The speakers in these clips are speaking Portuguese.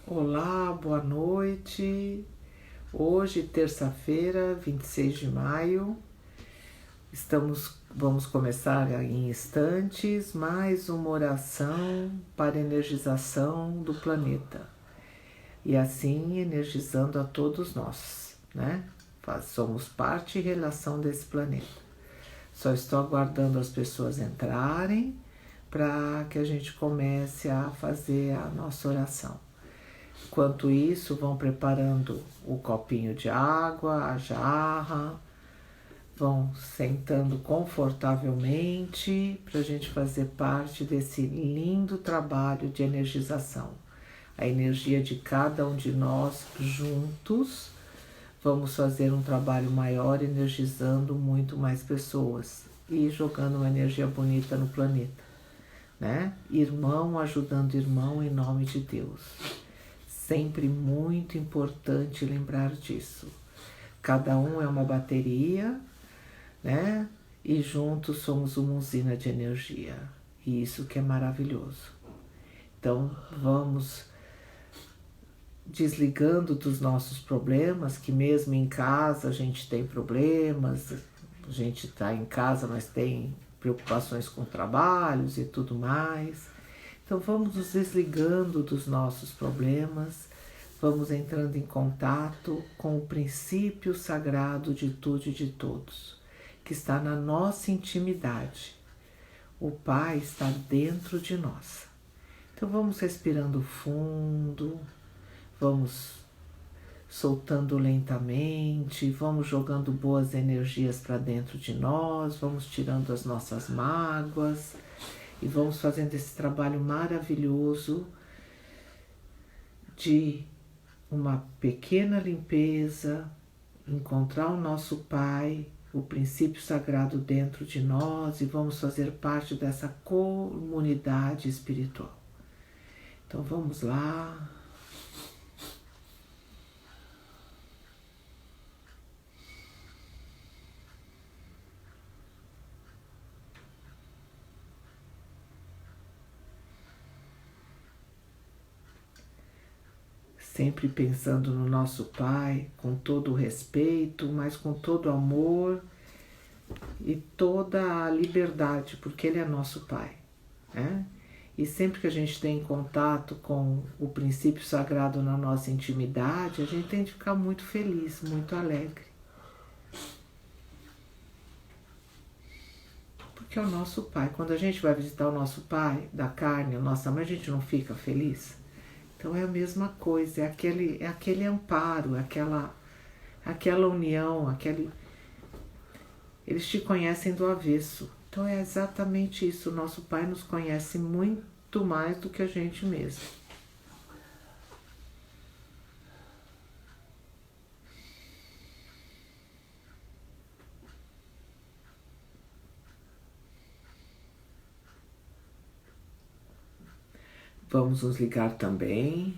Olá, boa noite. Hoje, terça-feira, 26 de maio, vamos começar em instantes mais uma oração para energização do planeta. E assim energizando a todos nós, né? Somos parte e relação desse planeta. Só estou aguardando as pessoas entrarem para que a gente comece a fazer a nossa oração. Enquanto isso, vão preparando o copinho de água, a jarra, vão sentando confortavelmente para a gente fazer parte desse lindo trabalho de energização. A energia de cada um de nós juntos, vamos fazer um trabalho maior energizando muito mais pessoas e jogando uma energia bonita no planeta, né? Irmão ajudando irmão em nome de Deus. Sempre muito importante lembrar disso. Cada um é uma bateria, né? E juntos somos uma usina de energia. E isso que é maravilhoso. Então, vamos desligando dos nossos problemas, que mesmo em casa a gente tem problemas, a gente está em casa, mas tem preocupações com trabalhos e tudo mais. Então vamos nos desligando dos nossos problemas, vamos entrando em contato com o princípio sagrado de tudo e de todos, que está na nossa intimidade. O Pai está dentro de nós. Então vamos respirando fundo, vamos soltando lentamente, vamos jogando boas energias para dentro de nós, vamos tirando as nossas mágoas. E vamos fazendo esse trabalho maravilhoso de uma pequena limpeza, encontrar o nosso Pai, o princípio sagrado dentro de nós e vamos fazer parte dessa comunidade espiritual. Então vamos lá. Sempre pensando no nosso Pai, com todo o respeito, mas com todo o amor e toda a liberdade, porque Ele é nosso Pai, né? E sempre que a gente tem contato com o princípio sagrado na nossa intimidade, a gente tem de ficar muito feliz, muito alegre. Porque é o nosso Pai. Quando a gente vai visitar o nosso Pai da carne, a nossa mãe, a gente não fica feliz? Então é a mesma coisa, é aquele amparo, aquela união, eles te conhecem do avesso. Então é exatamente isso, o nosso Pai nos conhece muito mais do que a gente mesmo. Vamos nos ligar também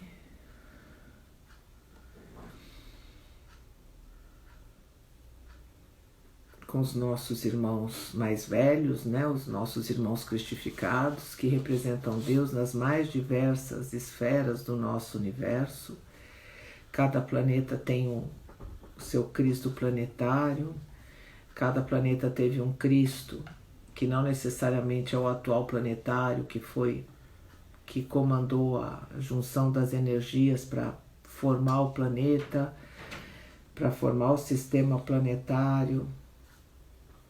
com os nossos irmãos mais velhos, né? Os nossos irmãos cristificados, que representam Deus nas mais diversas esferas do nosso universo. Cada planeta tem o seu Cristo planetário, cada planeta teve um Cristo, que não necessariamente é o atual planetário, que comandou a junção das energias para formar o planeta, para formar o sistema planetário,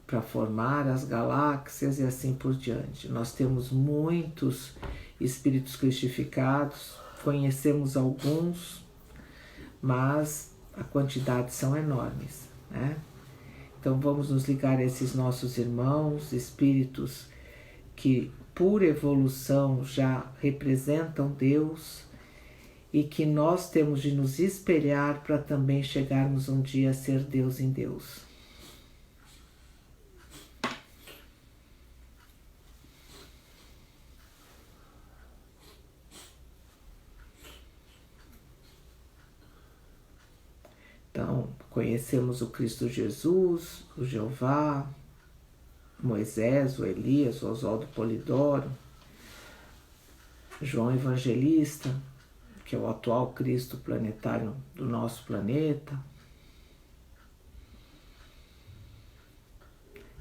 para formar as galáxias e assim por diante. Nós temos muitos espíritos cristificados, conhecemos alguns, mas a quantidade são enormes, né? Então vamos nos ligar a esses nossos irmãos, espíritos que por evolução já representam Deus e que nós temos de nos espelhar para também chegarmos um dia a ser Deus em Deus. Então, conhecemos o Cristo Jesus, o Jeová, Moisés, o Elias, o Oswaldo Polidoro, João Evangelista, que é o atual Cristo planetário do nosso planeta.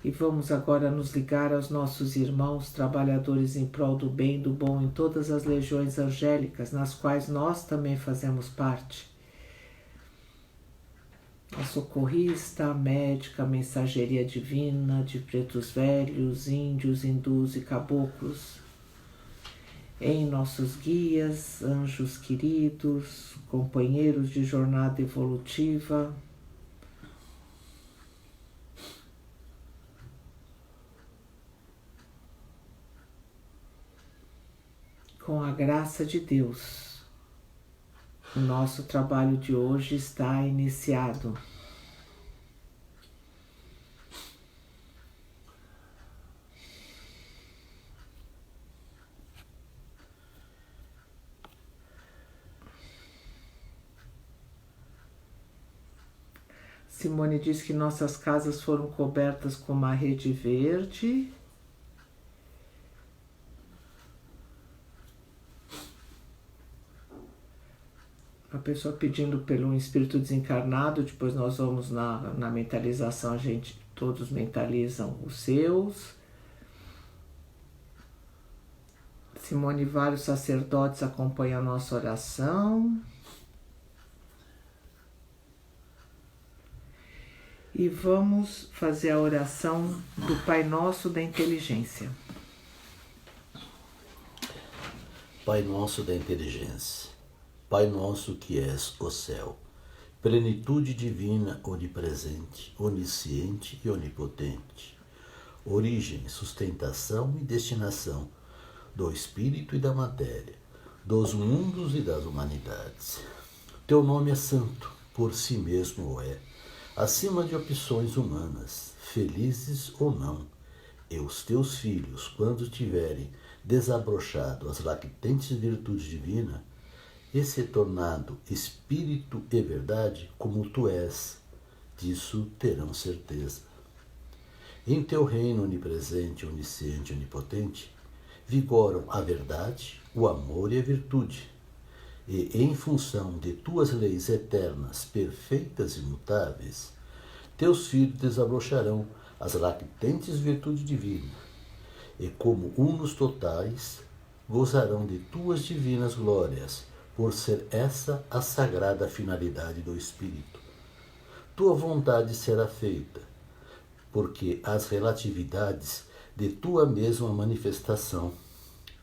E vamos agora nos ligar aos nossos irmãos trabalhadores em prol do bem e do bom em todas as legiões angélicas, nas quais nós também fazemos parte. A socorrista, a médica, a mensageria divina de pretos velhos, índios, hindus e caboclos, em nossos guias, anjos queridos, companheiros de jornada evolutiva, com a graça de Deus, o nosso trabalho de hoje está iniciado. Simone diz que nossas casas foram cobertas com uma rede verde. A pessoa pedindo pelo espírito desencarnado, depois nós vamos na mentalização, a gente todos mentalizam os seus. Simone, vários sacerdotes acompanham a nossa oração. E vamos fazer a oração do Pai Nosso da Inteligência. Pai Nosso da Inteligência, Pai Nosso que és o céu, plenitude divina, onipresente, onisciente e onipotente, origem, sustentação e destinação do espírito e da matéria, dos mundos e das humanidades. Teu nome é santo, por si mesmo o é, acima de opções humanas, felizes ou não, e os teus filhos, quando tiverem desabrochado as lactentes virtudes divinas, e se tornado espírito e verdade, como tu és, disso terão certeza. Em teu reino onipresente, onisciente e onipotente, vigoram a verdade, o amor e a virtude, e em função de tuas leis eternas, perfeitas e imutáveis, teus filhos desabrocharão as lactentes virtudes divinas, e como unos totais, gozarão de tuas divinas glórias, por ser essa a sagrada finalidade do Espírito. Tua vontade será feita, porque as relatividades de tua mesma manifestação,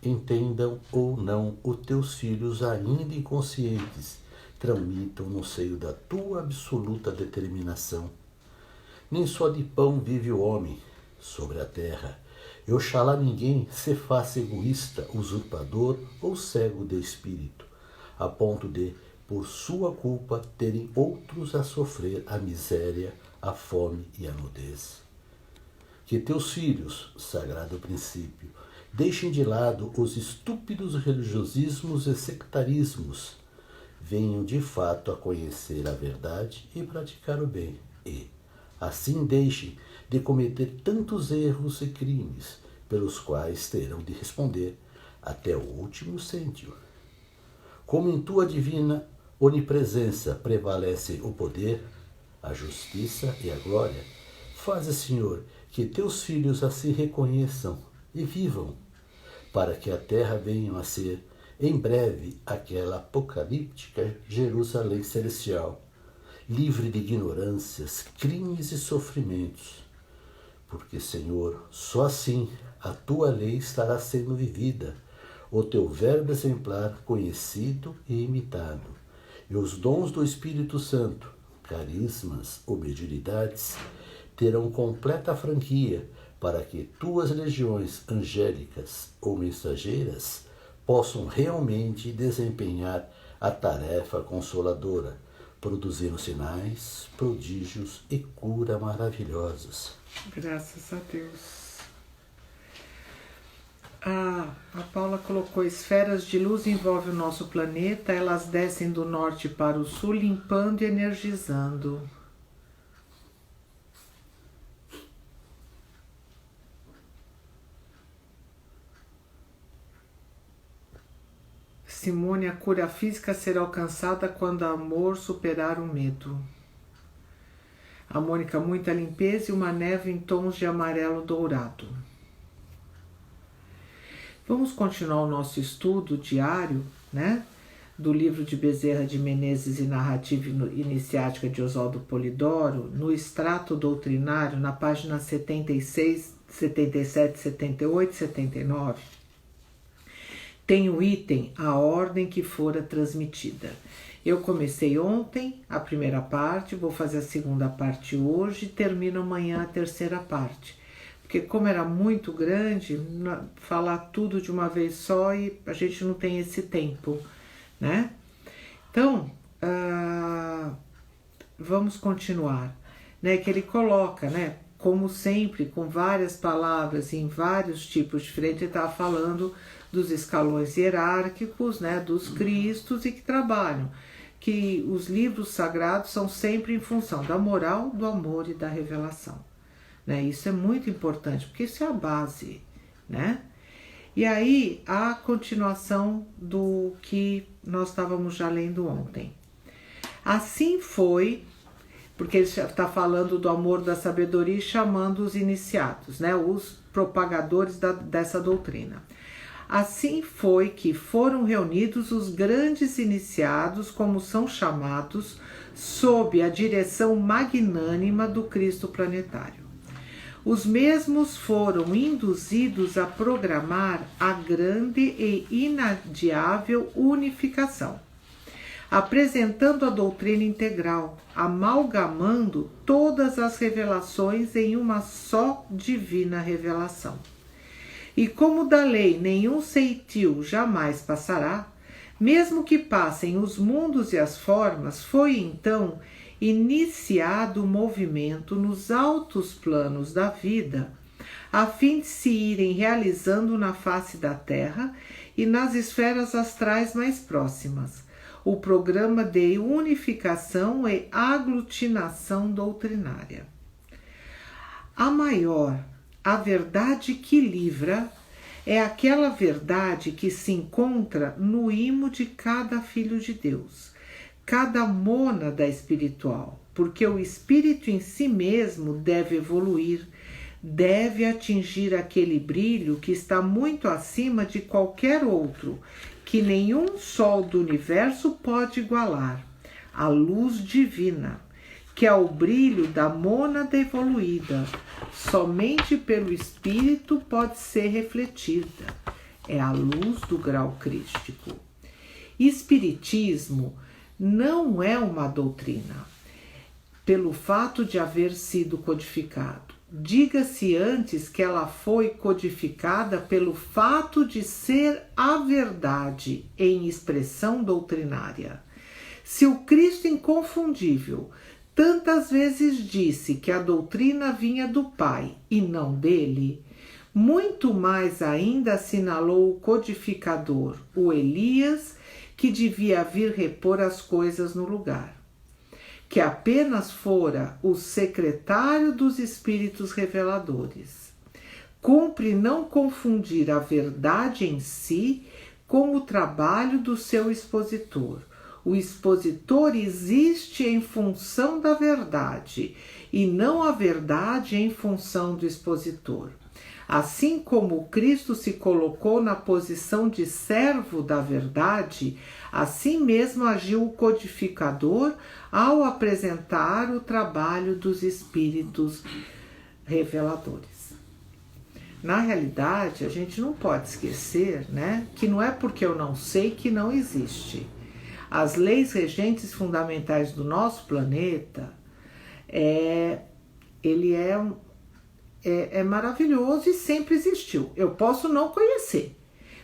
entendam ou não os teus filhos ainda inconscientes, tramitam no seio da tua absoluta determinação. Nem só de pão vive o homem sobre a terra, e oxalá ninguém se faça egoísta, usurpador ou cego de espírito, a ponto de, por sua culpa, terem outros a sofrer a miséria, a fome e a nudez. Que teus filhos, sagrado princípio, deixem de lado os estúpidos religiosismos e sectarismos, venham de fato a conhecer a verdade e praticar o bem, e, assim, deixem de cometer tantos erros e crimes, pelos quais terão de responder até o último cêntimo. Como em tua divina onipresença prevalece o poder, a justiça e a glória, faze, Senhor, que teus filhos assim reconheçam e vivam, para que a terra venha a ser, em breve, aquela apocalíptica Jerusalém celestial, livre de ignorâncias, crimes e sofrimentos. Porque, Senhor, só assim a tua lei estará sendo vivida, o teu verbo exemplar conhecido e imitado, e os dons do Espírito Santo, carismas ou mediunidades, terão completa franquia para que tuas legiões angélicas ou mensageiras possam realmente desempenhar a tarefa consoladora, produzindo sinais, prodígios e cura maravilhosos. Graças a Deus. A Paula colocou: esferas de luz envolvem o nosso planeta, elas descem do norte para o sul, limpando e energizando. Simone, a cura física será alcançada quando o amor superar o medo. A Mônica, muita limpeza e uma neve em tons de amarelo dourado. Vamos continuar o nosso estudo diário, né? Do livro de Bezerra de Menezes e Narrativa Iniciática de Oswaldo Polidoro, no extrato doutrinário, na página 76, 77, 78 e 79, tem o item A Ordem que Fora Transmitida. Eu comecei ontem a primeira parte, vou fazer a segunda parte hoje e termino amanhã a terceira parte. Porque como era muito grande, falar tudo de uma vez só e a gente não tem esse tempo, né? Então, vamos continuar, né? Que ele coloca, né? Como sempre, com várias palavras em vários tipos diferentes, ele estava falando dos escalões hierárquicos, né? Dos cristos e que trabalham. Que os livros sagrados são sempre em função da moral, do amor e da revelação. Né? Isso é muito importante, porque isso é a base, né? E aí, a continuação do que nós estávamos já lendo ontem. Assim foi, porque ele está falando do amor da sabedoria e chamando os iniciados, né? Os propagadores dessa doutrina. Assim foi que foram reunidos os grandes iniciados, como são chamados, sob a direção magnânima do Cristo planetário. Os mesmos foram induzidos a programar a grande e inadiável unificação, apresentando a doutrina integral, amalgamando todas as revelações em uma só divina revelação. E como da lei nenhum ceitil jamais passará, mesmo que passem os mundos e as formas, foi então iniciado o movimento nos altos planos da vida, a fim de se irem realizando na face da Terra e nas esferas astrais mais próximas, o programa de unificação e aglutinação doutrinária. A maior, a verdade que livra, é aquela verdade que se encontra no imo de cada filho de Deus, cada mônada espiritual, porque o espírito em si mesmo deve evoluir, deve atingir aquele brilho que está muito acima de qualquer outro, que nenhum sol do universo pode igualar, a luz divina, que é o brilho da mônada evoluída, somente pelo espírito pode ser refletida, é a luz do grau crístico. Espiritismo não é uma doutrina, pelo fato de haver sido codificado. Diga-se antes que ela foi codificada pelo fato de ser a verdade em expressão doutrinária. Se o Cristo inconfundível tantas vezes disse que a doutrina vinha do Pai e não dele, muito mais ainda assinalou o codificador, o Elias, que devia vir repor as coisas no lugar, que apenas fora o secretário dos espíritos reveladores. Cumpre não confundir a verdade em si com o trabalho do seu expositor. O expositor existe em função da verdade e não a verdade em função do expositor. Assim como o Cristo se colocou na posição de servo da verdade, assim mesmo agiu o codificador ao apresentar o trabalho dos espíritos reveladores. Na realidade, a gente não pode esquecer, né, que não é porque eu não sei que não existe. As leis regentes fundamentais do nosso planeta, ele é maravilhoso e sempre existiu. Eu posso não conhecer,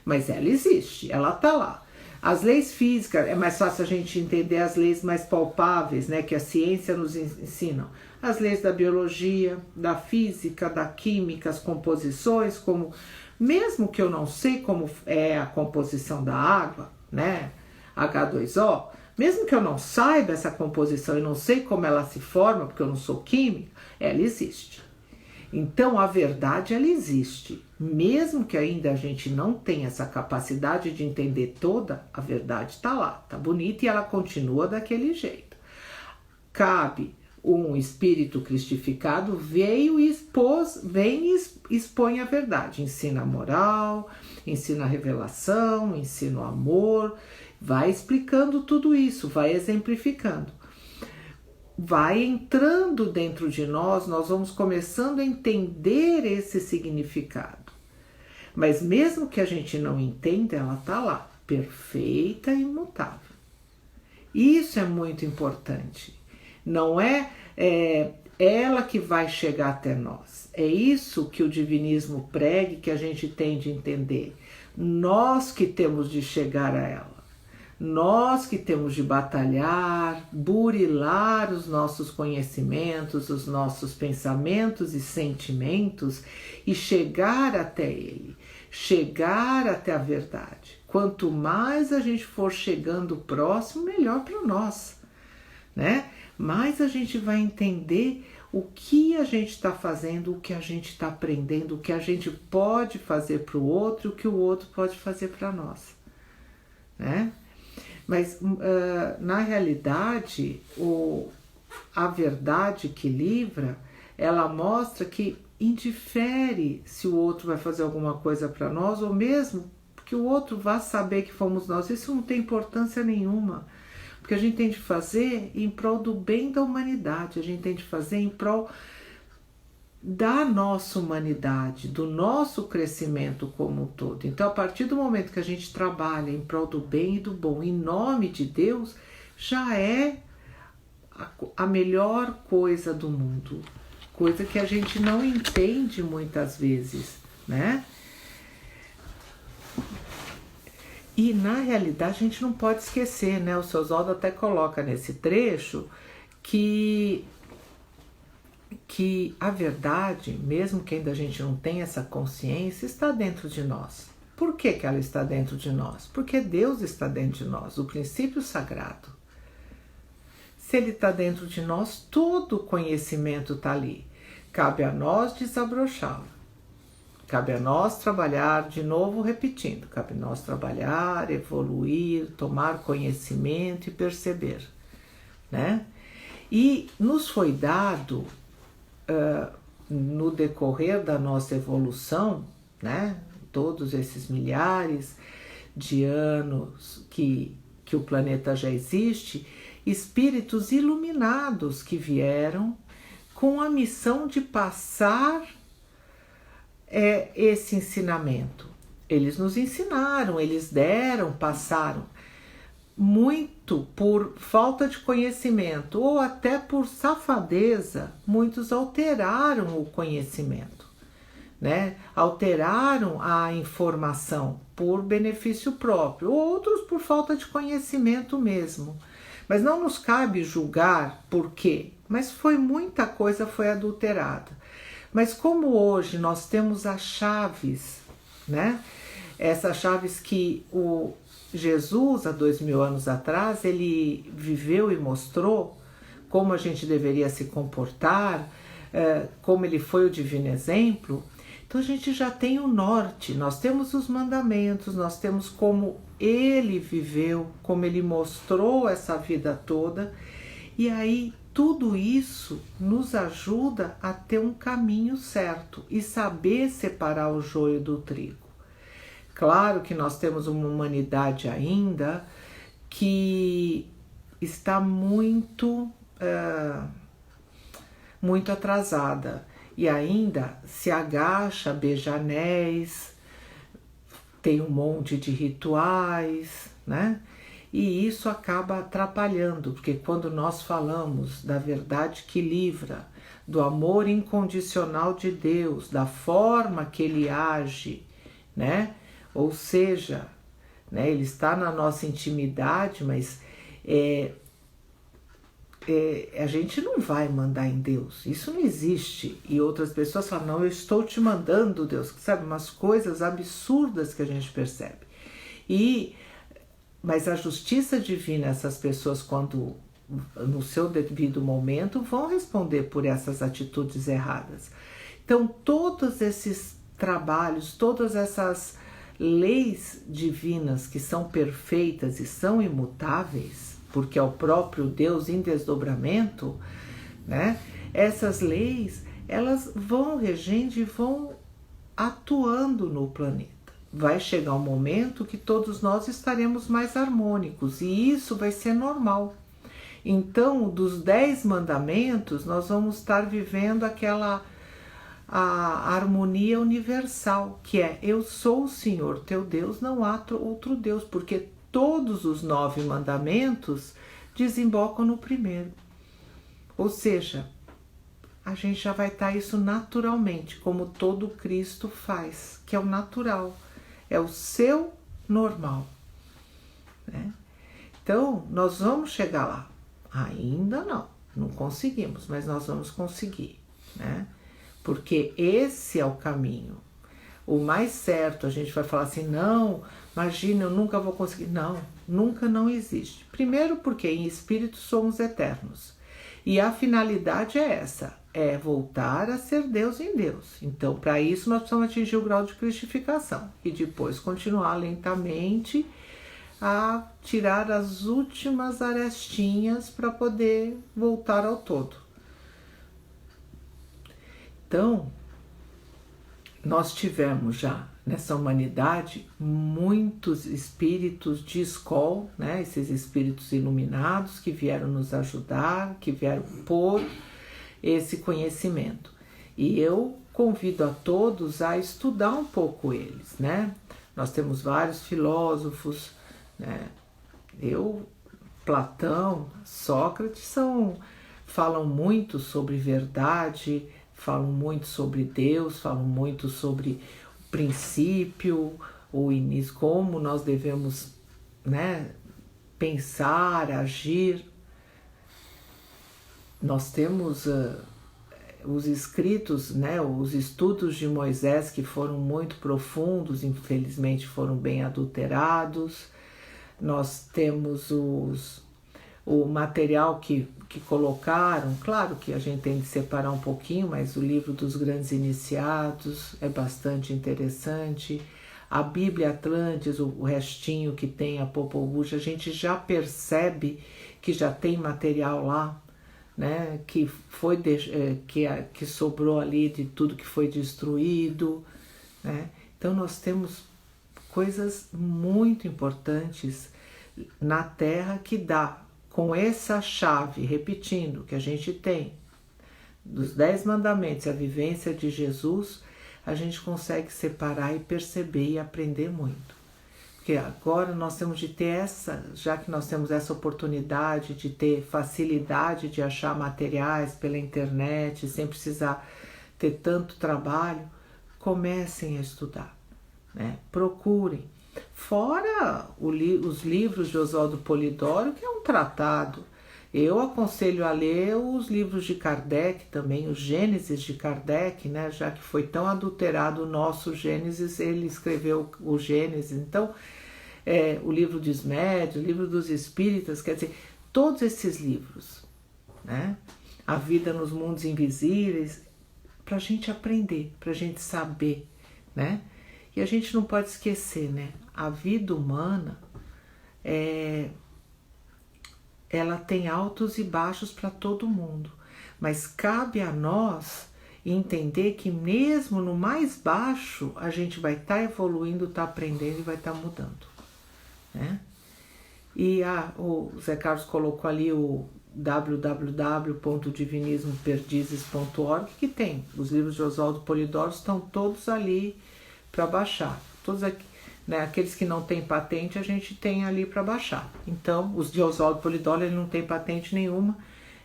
mas ela existe, ela está lá. As leis físicas, é mais fácil a gente entender as leis mais palpáveis, né, que a ciência nos ensina. As leis da biologia, da física, da química, as composições, como mesmo que eu não sei como é a composição da água, né, H2O, mesmo que eu não saiba essa composição e não sei como ela se forma, porque eu não sou química, ela existe. Então a verdade, ela existe. Mesmo que ainda a gente não tenha essa capacidade de entender toda, a verdade está lá, está bonita e ela continua daquele jeito. Cabe um espírito cristificado, veio e vem e expõe a verdade, ensina a moral, ensina a revelação, ensina o amor, vai explicando tudo isso, vai exemplificando. Vai entrando dentro de nós vamos começando a entender esse significado. Mas mesmo que a gente não entenda, ela está lá, perfeita e imutável. Isso é muito importante. Não é ela que vai chegar até nós. É isso que o divinismo prega e que a gente tem de entender. Nós que temos de chegar a ela. Nós que temos de batalhar, burilar os nossos conhecimentos, os nossos pensamentos e sentimentos e chegar até ele, chegar até a verdade. Quanto mais a gente for chegando próximo, melhor para nós, né? Mais a gente vai entender o que a gente está fazendo, o que a gente está aprendendo, o que a gente pode fazer para o outro e o que o outro pode fazer para nós, né? Mas na realidade, a verdade que livra, ela mostra que indifere se o outro vai fazer alguma coisa para nós ou mesmo que o outro vá saber que fomos nós. Isso não tem importância nenhuma. Porque a gente tem de fazer em prol do bem da humanidade, a gente tem de fazer em prol da nossa humanidade, do nosso crescimento como um todo. Então, a partir do momento que a gente trabalha em prol do bem e do bom, em nome de Deus, já é a melhor coisa do mundo. Coisa que a gente não entende muitas vezes, né? E na realidade a gente não pode esquecer, né? O seu Oswaldo até coloca nesse trecho que a verdade, mesmo que ainda a gente não tenha essa consciência, está dentro de nós. Por que ela está dentro de nós? Porque Deus está dentro de nós, o princípio sagrado. Se ele está dentro de nós, todo o conhecimento está ali. Cabe a nós desabrochá-lo. Cabe a nós trabalhar, de novo repetindo, cabe a nós trabalhar, evoluir, tomar conhecimento e perceber, né? E nos foi dado, no decorrer da nossa evolução, né? Todos esses milhares de anos que o planeta já existe, espíritos iluminados que vieram com a missão de passar esse ensinamento. Eles nos ensinaram, eles deram, passaram. Muito por falta de conhecimento ou até por safadeza, muitos alteraram o conhecimento, né? Alteraram a informação por benefício próprio, outros por falta de conhecimento mesmo. Mas não nos cabe julgar por quê, mas muita coisa foi adulterada. Mas como hoje nós temos as chaves, né? Essas chaves que o Jesus, há 2000 anos atrás, ele viveu e mostrou como a gente deveria se comportar, como ele foi o divino exemplo. Então a gente já tem o norte, nós temos os mandamentos, nós temos como ele viveu, como ele mostrou essa vida toda, e aí tudo isso nos ajuda a ter um caminho certo e saber separar o joio do trigo. Claro que nós temos uma humanidade ainda que está muito atrasada e ainda se agacha, beija anéis, tem um monte de rituais, né? E isso acaba atrapalhando, porque quando nós falamos da verdade que livra, do amor incondicional de Deus, da forma que ele age, né? Ou seja, né, ele está na nossa intimidade, mas a gente não vai mandar em Deus, isso não existe. E outras pessoas falam, não, eu estou te mandando, Deus, sabe, umas coisas absurdas que a gente percebe. Mas a justiça divina, essas pessoas, quando no seu devido momento, vão responder por essas atitudes erradas. Então, todos esses trabalhos, todas essas leis divinas que são perfeitas e são imutáveis, porque é o próprio Deus em desdobramento, né? Essas leis, elas vão regendo e vão atuando no planeta. Vai chegar um momento que todos nós estaremos mais harmônicos e isso vai ser normal. Então, dos 10 mandamentos, nós vamos estar vivendo a harmonia universal, que é: eu sou o Senhor teu Deus, não há outro Deus, porque todos os 9 mandamentos desembocam no primeiro. Ou seja, a gente já vai estar isso naturalmente, como todo Cristo faz, que é o natural, é o seu normal, né? Então, nós vamos chegar lá. Ainda não conseguimos, mas nós vamos conseguir, né? Porque esse é o caminho. O mais certo, a gente vai falar assim: não, imagina, eu nunca vou conseguir. Não, nunca não existe. Primeiro porque em espírito somos eternos. E a finalidade é essa, é voltar a ser Deus em Deus. Então, para isso, nós precisamos atingir o grau de cristificação. E depois continuar lentamente a tirar as últimas arestinhas para poder voltar ao todo. Então, nós tivemos já nessa humanidade muitos espíritos de escola, né? Esses espíritos iluminados que vieram nos ajudar, que vieram pôr esse conhecimento. E eu convido a todos a estudar um pouco eles, né? Nós temos vários filósofos, né? Platão, Sócrates falam muito sobre verdade, falam muito sobre Deus, falam muito sobre o princípio, o início, como nós devemos, né, pensar, agir. Nós temos os escritos, né, os estudos de Moisés, que foram muito profundos, infelizmente foram bem adulterados. Nós temos o material que colocaram, claro que a gente tem de separar um pouquinho, mas o livro dos grandes iniciados é bastante interessante. A Bíblia Atlantis, o restinho que tem a Popol Vuh, a gente já percebe que já tem material lá, né, que sobrou ali de tudo que foi destruído, né? Então nós temos coisas muito importantes na Terra que dá, com essa chave, repetindo, que a gente tem dos 10 mandamentos, a vivência de Jesus, a gente consegue separar e perceber e aprender muito. Porque agora nós temos de ter já que nós temos essa oportunidade de ter facilidade de achar materiais pela internet, sem precisar ter tanto trabalho, comecem a estudar, né? Procurem. Fora os livros de Oswaldo Polidoro, que é um tratado. Eu aconselho a ler os livros de Kardec também, o Gênesis de Kardec, né? Já que foi tão adulterado o nosso Gênesis, ele escreveu o Gênesis. Então, o livro dos médiuns, o livro dos espíritas, quer dizer, todos esses livros, né? A Vida nos Mundos Invisíveis, para a gente aprender, para a gente saber, né? E a gente não pode esquecer, né? A vida humana, ela tem altos e baixos para todo mundo, mas cabe a nós entender que mesmo no mais baixo, a gente vai estar evoluindo, estar aprendendo e vai estar mudando, né? E o Zé Carlos colocou ali o www.divinismoperdizes.org, que tem os livros de Oswaldo Polidoro, estão todos ali para baixar. Todos aqui, né, aqueles que não têm patente, a gente tem ali para baixar. Então, os de Oswaldo Polidoro, ele não tem patente nenhuma,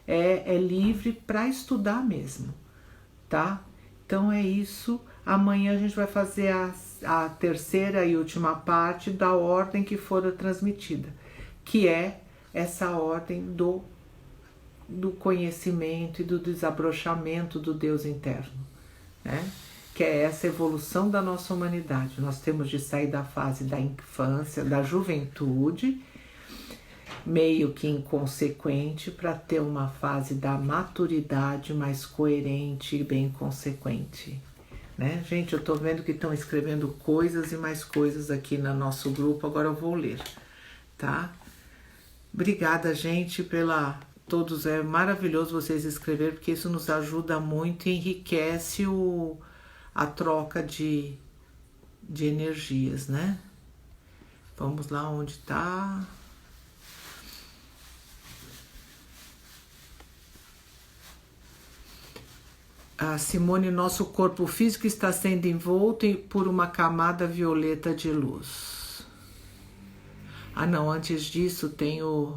é livre para estudar mesmo, tá? Então é isso. Amanhã a gente vai fazer a terceira e última parte da ordem que fora transmitida, que é essa ordem do conhecimento e do desabrochamento do Deus interno, né? Que é essa evolução da nossa humanidade. Nós temos de sair da fase da infância, da juventude, meio que inconsequente para ter uma fase da maturidade mais coerente e bem consequente. Né? Gente, eu tô vendo que estão escrevendo coisas e mais coisas aqui no nosso grupo, agora eu vou ler, tá? Obrigada, gente, pela... Todos, é maravilhoso vocês escreverem, porque isso nos ajuda muito e enriquece a troca de energias, né? Vamos lá onde tá. A Simone, nosso corpo físico está sendo envolto por uma camada violeta de luz. Ah, não, antes disso tem o...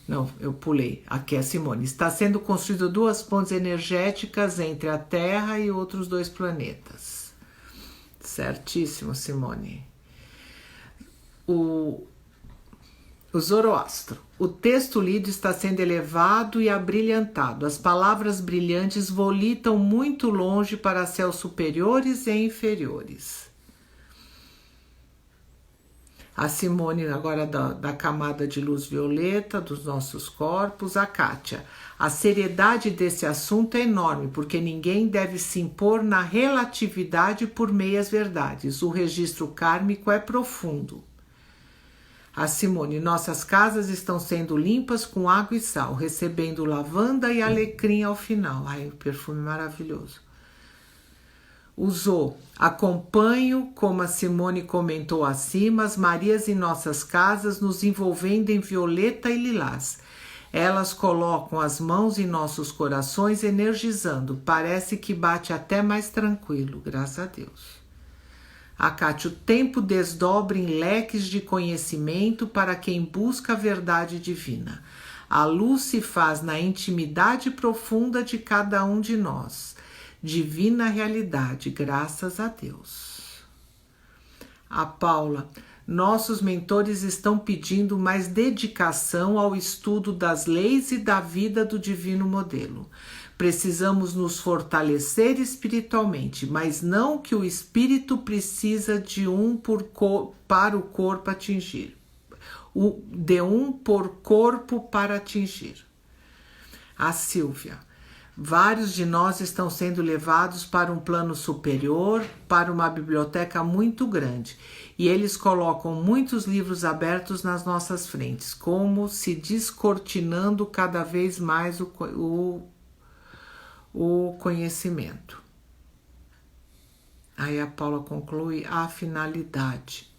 Não, eu pulei. Aqui é a Simone. Está sendo construído 2 pontes energéticas entre a Terra e outros 2 planetas. Certíssimo, Simone. O Zoroastro. O texto lido está sendo elevado e abrilhantado. As palavras brilhantes volitam muito longe para céus superiores e inferiores. A Simone, agora da camada de luz violeta dos nossos corpos. A Kátia. A seriedade desse assunto é enorme, porque ninguém deve se impor na relatividade por meias verdades. O registro kármico é profundo. A Simone, nossas casas estão sendo limpas com água e sal, recebendo lavanda e alecrim ao final. Ai, o perfume maravilhoso. Usou, acompanho, como a Simone comentou acima, as Marias em nossas casas nos envolvendo em violeta e lilás. Elas colocam as mãos em nossos corações energizando. Parece que bate até mais tranquilo, graças a Deus. A Kátia, o tempo desdobra em leques de conhecimento para quem busca a verdade divina. A luz se faz na intimidade profunda de cada um de nós. Divina realidade, graças a Deus. A Paula, nossos mentores estão pedindo mais dedicação ao estudo das leis e da vida do divino modelo. Precisamos nos fortalecer espiritualmente, mas não que o espírito precisa de para o corpo atingir. De por corpo para atingir. A Silvia. Vários de nós estão sendo levados para um plano superior, para uma biblioteca muito grande, e eles colocam muitos livros abertos nas nossas frentes, como se descortinando cada vez mais o conhecimento. Aí a Paula conclui a finalidade.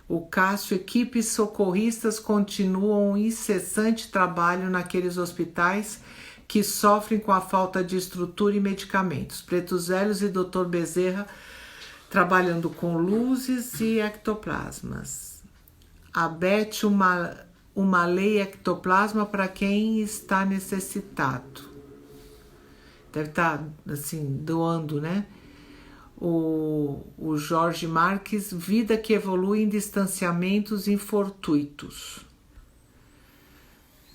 O Cássio, equipes socorristas continuam um incessante trabalho naqueles hospitais que sofrem com a falta de estrutura e medicamentos. Pretos Velhos e Dr. Bezerra trabalhando com luzes e ectoplasmas. A Beth, uma lei ectoplasma para quem está necessitado. Deve estar, assim, doando, né? O Jorge Marques, vida que evolui em distanciamentos infortuitos.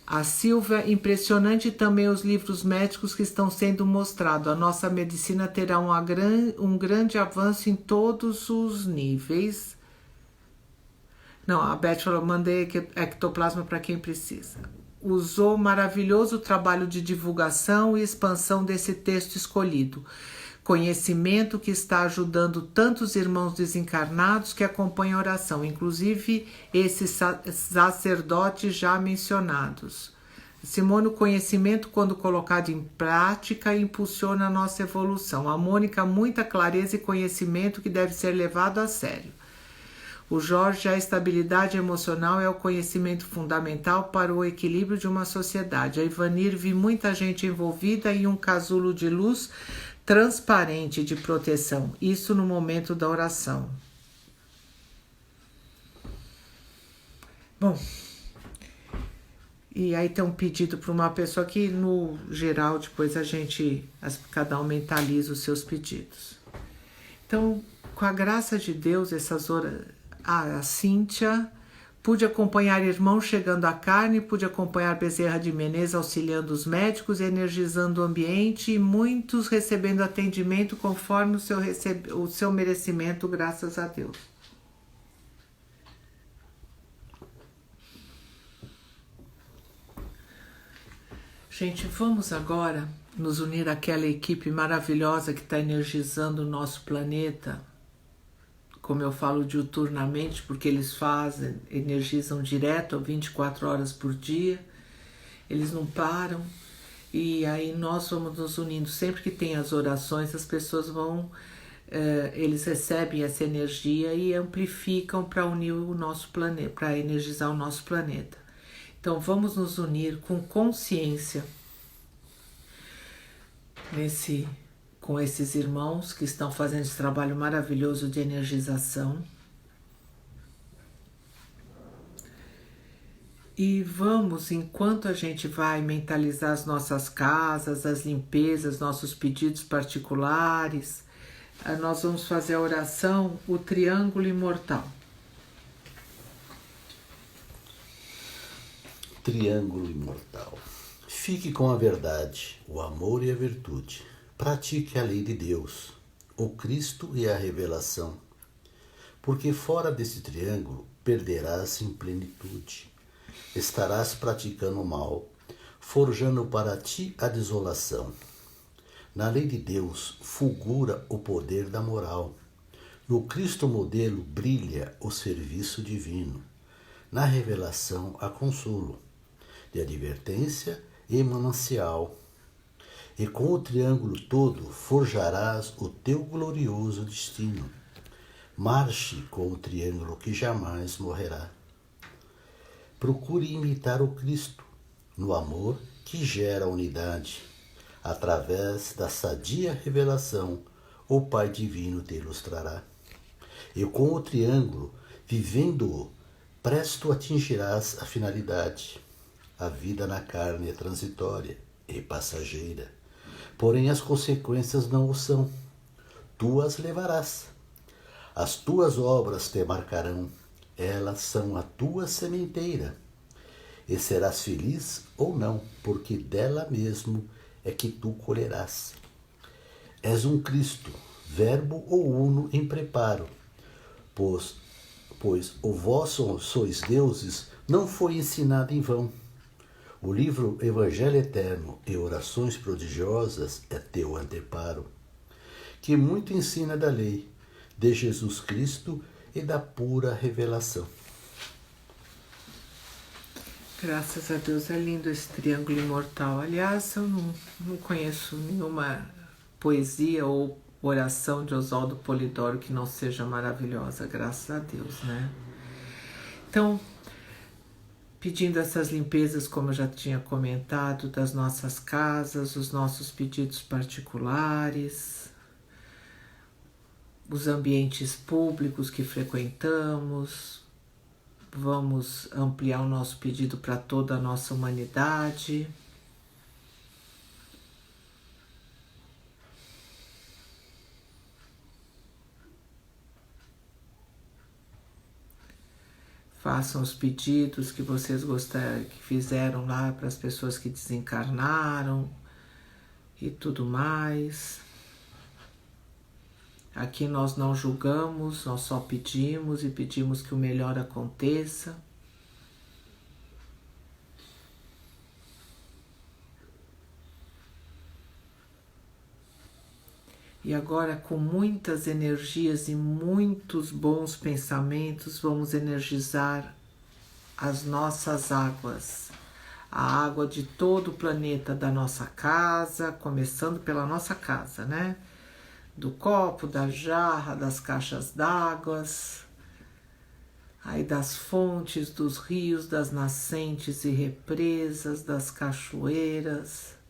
A Silvia, impressionante também os livros médicos que estão sendo mostrados. A nossa medicina terá um grande avanço em todos os níveis. Não, a Beth falou, mandei ectoplasma para quem precisa. Usou maravilhoso trabalho de divulgação e expansão desse texto escolhido. Conhecimento que está ajudando tantos irmãos desencarnados que acompanham a oração, inclusive esses sacerdotes já mencionados. Simone, o conhecimento, quando colocado em prática, impulsiona a nossa evolução. A Mônica, muita clareza e conhecimento que deve ser levado a sério. O Jorge, a estabilidade emocional é o conhecimento fundamental para o equilíbrio de uma sociedade. A Ivanir, vi muita gente envolvida em um casulo de luz transparente de proteção. Isso no momento da oração. Bom, e aí tem um pedido para uma pessoa que, no geral, depois cada um mentaliza os seus pedidos. Então, com a graça de Deus, a Cíntia, pude acompanhar irmãos chegando à carne, pude acompanhar Bezerra de Menezes auxiliando os médicos e energizando o ambiente, e muitos recebendo atendimento conforme o seu merecimento, graças a Deus. Gente, vamos agora nos unir àquela equipe maravilhosa que está energizando o nosso planeta. Como eu falo diuturnamente, porque eles energizam direto 24 horas por dia, eles não param, e aí nós vamos nos unindo. Sempre que tem as orações, as pessoas eles recebem essa energia e amplificam para unir o nosso planeta, para energizar o nosso planeta. Então vamos nos unir com consciência com esses irmãos que estão fazendo esse trabalho maravilhoso de energização. E vamos, enquanto a gente vai mentalizar as nossas casas, as limpezas, nossos pedidos particulares, nós vamos fazer a oração, o Triângulo Imortal. Triângulo Imortal. Fique com a verdade, o amor e a virtude. Pratique a lei de Deus, o Cristo e a revelação. Porque fora desse triângulo perderás em plenitude. Estarás praticando o mal, forjando para ti a desolação. Na lei de Deus fulgura o poder da moral. No Cristo modelo brilha o serviço divino. Na revelação há consolo, de advertência e manancial. E com o triângulo todo forjarás o teu glorioso destino. Marche com o triângulo que jamais morrerá. Procure imitar o Cristo no amor que gera unidade. Através da sadia revelação, o Pai Divino te ilustrará. E com o triângulo, vivendo-o, presto atingirás a finalidade. A vida na carne é transitória e passageira, porém as consequências não o são. Tu as levarás. As tuas obras te marcarão, elas são a tua sementeira. E serás feliz ou não, porque dela mesmo é que tu colherás. És um Cristo, verbo ou uno em preparo, pois o vosso sois deuses não foi ensinado em vão. O livro Evangelho Eterno e Orações Prodigiosas é teu anteparo, que muito ensina da lei, de Jesus Cristo e da pura revelação. Graças a Deus, é lindo esse triângulo imortal. Aliás, eu não conheço nenhuma poesia ou oração de Oswaldo Polidoro que não seja maravilhosa, graças a Deus, né? Então, pedindo essas limpezas, como eu já tinha comentado, das nossas casas, os nossos pedidos particulares, os ambientes públicos que frequentamos. Vamos ampliar o nosso pedido para toda a nossa humanidade. Façam os pedidos que vocês gostaram, que fizeram lá para as pessoas que desencarnaram e tudo mais. Aqui nós não julgamos, nós só pedimos e pedimos que o melhor aconteça. E agora, com muitas energias e muitos bons pensamentos, vamos energizar as nossas águas. A água de todo o planeta, da nossa casa, começando pela nossa casa, né? Do copo, da jarra, das caixas d'água, aí das fontes, dos rios, das nascentes e represas, das cachoeiras,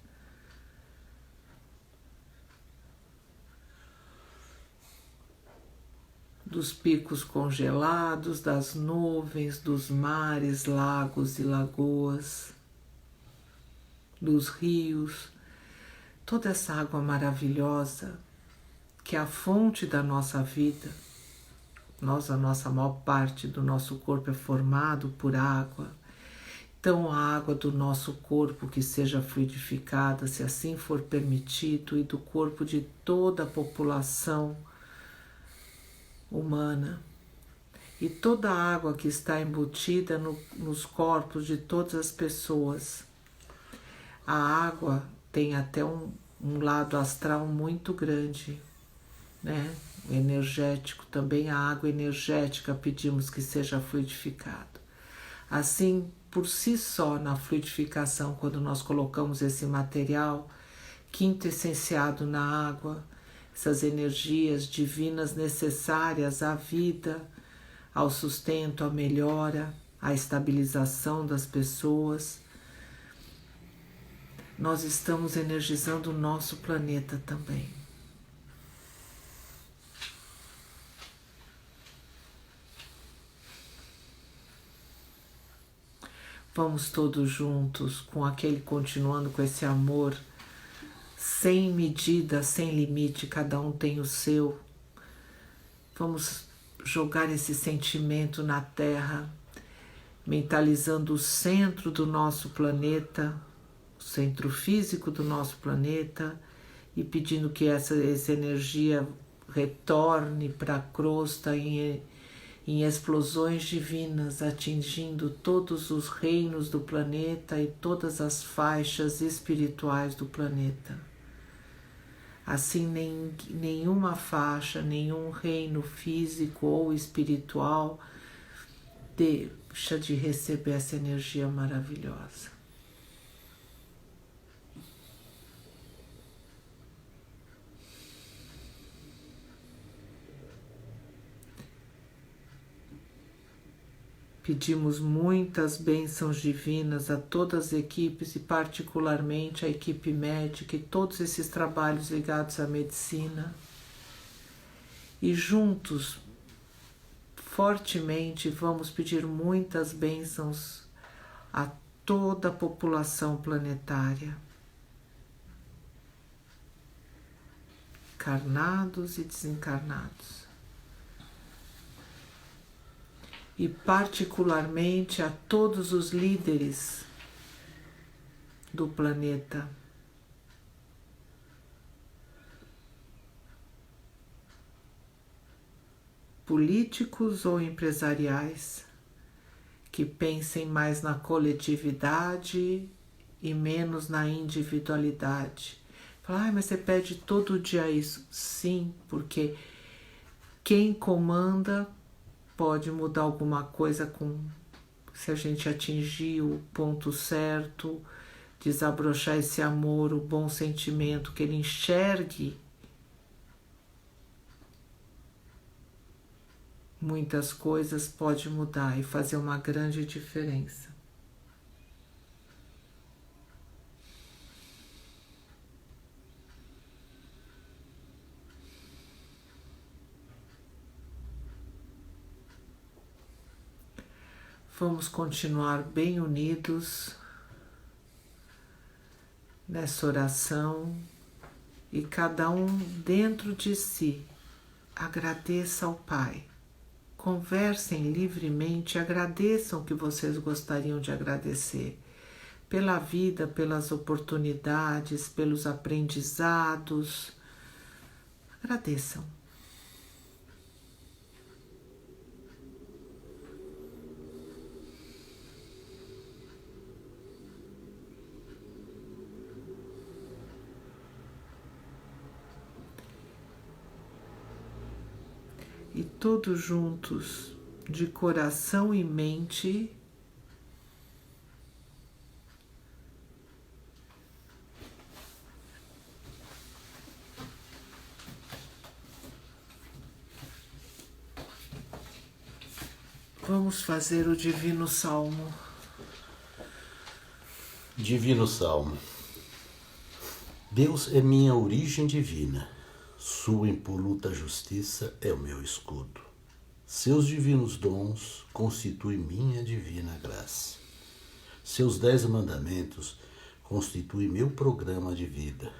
dos picos congelados, das nuvens, dos mares, lagos e lagoas, dos rios, toda essa água maravilhosa que é a fonte da nossa vida. A nossa maior parte do nosso corpo é formado por água. Então a água do nosso corpo que seja fluidificada, se assim for permitido, e do corpo de toda a população humana. E toda a água que está embutida nos corpos de todas as pessoas. A água tem até um lado astral muito grande, né? Energético também, a água energética pedimos que seja fluidificado. Assim, por si só, na fluidificação, quando nós colocamos esse material quintessenciado na água, essas energias divinas necessárias à vida, ao sustento, à melhora, à estabilização das pessoas, nós estamos energizando o nosso planeta também. Vamos todos juntos, continuando com esse amor, sem medida, sem limite, cada um tem o seu. Vamos jogar esse sentimento na Terra, mentalizando o centro do nosso planeta, o centro físico do nosso planeta, e pedindo que essa energia retorne para a crosta em explosões divinas, atingindo todos os reinos do planeta e todas as faixas espirituais do planeta. Assim, nenhuma faixa, nenhum reino físico ou espiritual deixa de receber essa energia maravilhosa. Pedimos muitas bênçãos divinas a todas as equipes e particularmente a equipe médica e todos esses trabalhos ligados à medicina. E juntos, fortemente, vamos pedir muitas bênçãos a toda a população planetária, encarnados e desencarnados. E particularmente a todos os líderes do planeta. Políticos ou empresariais, que pensem mais na coletividade e menos na individualidade. Fala, mas você pede todo dia isso. Sim, porque quem comanda pode mudar alguma coisa se a gente atingir o ponto certo, desabrochar esse amor, o bom sentimento, que ele enxergue muitas coisas, pode mudar e fazer uma grande diferença. Vamos continuar bem unidos nessa oração e cada um dentro de si agradeça ao Pai. Conversem livremente, agradeçam o que vocês gostariam de agradecer pela vida, pelas oportunidades, pelos aprendizados. Agradeçam. E todos juntos, de coração e mente, vamos fazer o Divino Salmo. Divino Salmo. Deus é minha origem divina. Sua impoluta justiça é o meu escudo. Seus divinos dons constituem minha divina graça. Seus 10 mandamentos constituem meu programa de vida.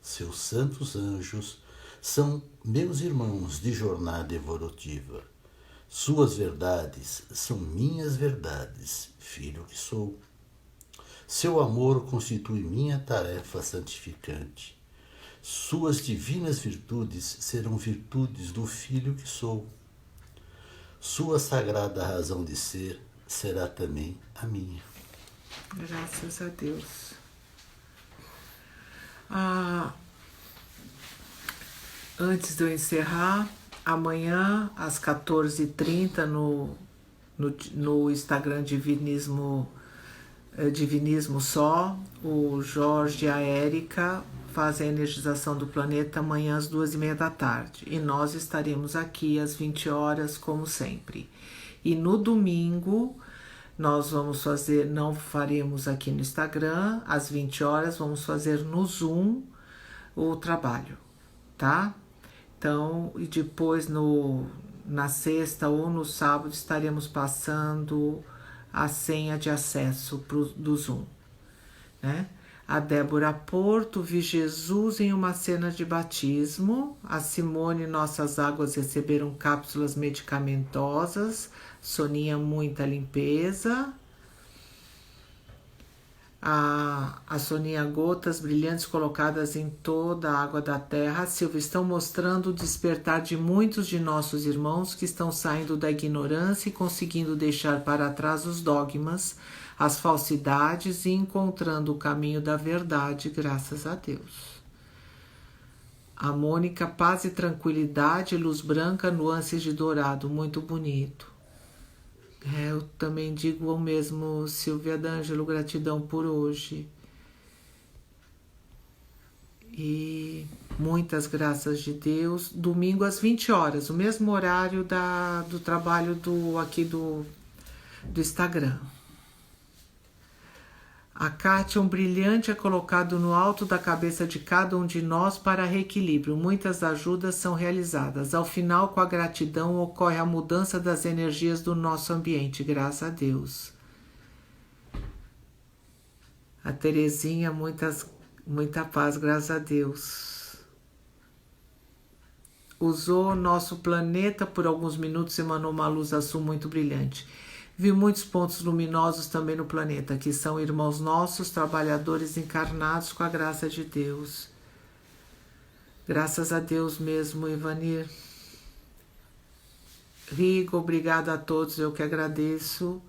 Seus santos anjos são meus irmãos de jornada evolutiva. Suas verdades são minhas verdades, filho que sou. Seu amor constitui minha tarefa santificante. Suas divinas virtudes serão virtudes do filho que sou. Sua sagrada razão de ser será também a minha. Graças a Deus. Antes de eu encerrar, amanhã às 14h30 no Instagram Divinismo Só, o Jorge e a Érica fazem a energização do planeta amanhã às 14h30. E nós estaremos aqui às 20 horas, como sempre. E no domingo, nós vamos fazer, não faremos aqui no Instagram, às 20 horas, vamos fazer no Zoom o trabalho, tá? Então, e depois na sexta ou no sábado estaremos passando a senha de acesso do Zoom, né? A Débora Porto, vi Jesus em uma cena de batismo. A Simone, nossas águas receberam cápsulas medicamentosas. Soninha, muita limpeza. A Soninha, gotas brilhantes colocadas em toda a água da terra. A Silvia, estão mostrando o despertar de muitos de nossos irmãos que estão saindo da ignorância e conseguindo deixar para trás os dogmas, as falsidades e encontrando o caminho da verdade, graças a Deus. A Mônica, paz e tranquilidade, luz branca, nuances de dourado, muito bonito. Eu também digo o mesmo, Silvia D'Angelo, gratidão por hoje. E muitas graças de Deus. Domingo às 20 horas, o mesmo horário do trabalho aqui do Instagram. A Kátia, um brilhante é colocado no alto da cabeça de cada um de nós para reequilíbrio. Muitas ajudas são realizadas. Ao final, com a gratidão, ocorre a mudança das energias do nosso ambiente. Graças a Deus. A Terezinha, muita paz, graças a Deus. Usou nosso planeta por alguns minutos e emanou uma luz azul muito brilhante. Vi muitos pontos luminosos também no planeta, que são irmãos nossos, trabalhadores encarnados com a graça de Deus. Graças a Deus mesmo, Ivanir. Rigo, obrigado a todos, eu que agradeço.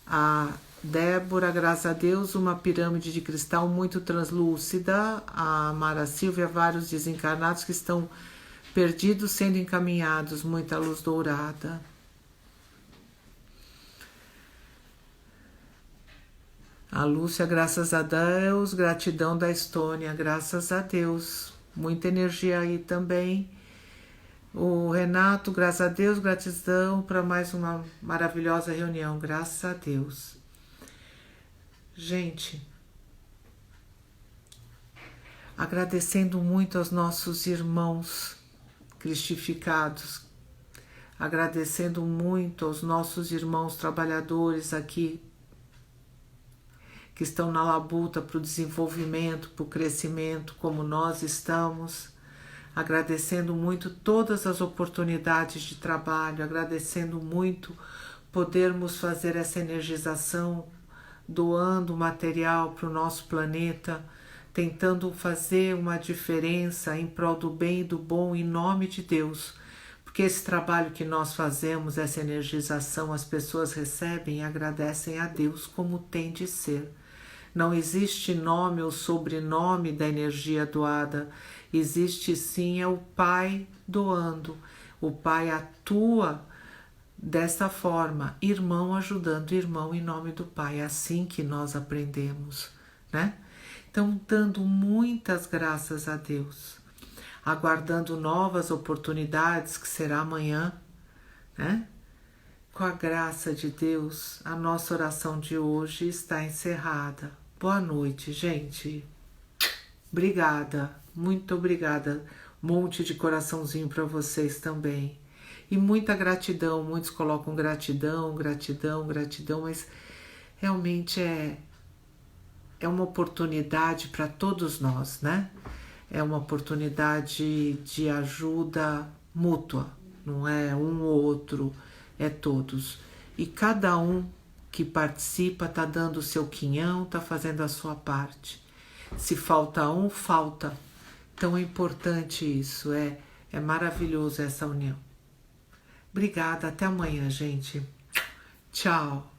A Débora, graças a Deus, uma pirâmide de cristal muito translúcida. A Mara Silvia, vários desencarnados que estão perdidos sendo encaminhados, muita luz dourada. A Lúcia, graças a Deus, gratidão da Estônia, graças a Deus, muita energia aí também. O Renato, graças a Deus, gratidão para mais uma maravilhosa reunião, graças a Deus. Gente, agradecendo muito aos nossos irmãos cristificados, agradecendo muito aos nossos irmãos trabalhadores aqui, que estão na labuta para o desenvolvimento, para o crescimento, como nós estamos, agradecendo muito todas as oportunidades de trabalho, agradecendo muito podermos fazer essa energização, doando material para o nosso planeta, tentando fazer uma diferença em prol do bem e do bom, em nome de Deus, porque esse trabalho que nós fazemos, essa energização, as pessoas recebem e agradecem a Deus como tem de ser. Não existe nome ou sobrenome da energia doada, existe sim o Pai doando. O Pai atua dessa forma, irmão ajudando irmão em nome do Pai. É assim que nós aprendemos, né? Então, dando muitas graças a Deus, aguardando novas oportunidades, que será amanhã, né? Com a graça de Deus, a nossa oração de hoje está encerrada. Boa noite, gente. Obrigada, muito obrigada. Monte de coraçãozinho para vocês também. E muita gratidão. Muitos colocam gratidão, gratidão, gratidão, mas realmente é uma oportunidade para todos nós, né? É uma oportunidade de ajuda mútua, não é um ou outro, é todos. E cada um que participa está dando o seu quinhão, está fazendo a sua parte. Se falta um, falta. Então é importante isso, é maravilhoso essa união. Obrigada, até amanhã, gente. Tchau.